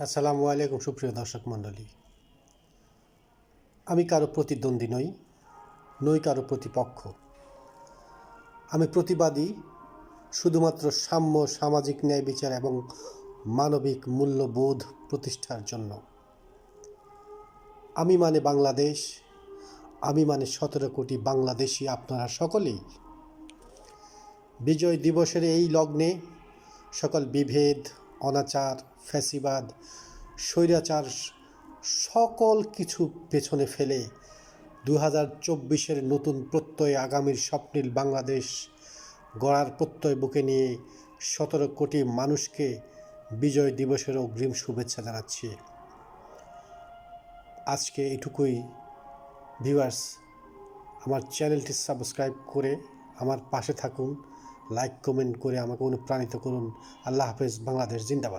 আসসালামু আলাইকুম সুপ্রিয় দর্শক মণ্ডলী। আমি কারো প্রতিদ্বন্দ্বী নই কারো প্রতিপক্ষ। আমি প্রতিবাদী শুধুমাত্র সাম্য, সামাজিক ন্যায় বিচার এবং মানবিক মূল্যবোধ প্রতিষ্ঠার জন্য। আমি মানে বাংলাদেশ, আমি মানে 17 কোটি বাংলাদেশি, আপনারা সকলেই। বিজয় দিবসের এই লগ্নে সকল বিভেদ, অনাচার, ফ্যাসিবাদ, স্বৈরাচার সকল কিছু পেছনে ফেলে 2024-এর নতুন প্রত্যয়, আগামীর স্বপ্নিল বাংলাদেশ গড়ার প্রত্যয় বুকে নিয়ে 17 কোটি মানুষকে বিজয় দিবসের অগ্রিম শুভেচ্ছা জানাচ্ছি। আজকে এটুকুই। ভিউয়ার্স, আমার চ্যানেলটি সাবস্ক্রাইব করে আমার পাশে থাকুন, লাইক কমেন্ট করে আমাকে অনুপ্রাণিত করুন। আল্লাহ হাফেজ। বাংলাদেশ জিন্দাবাদ।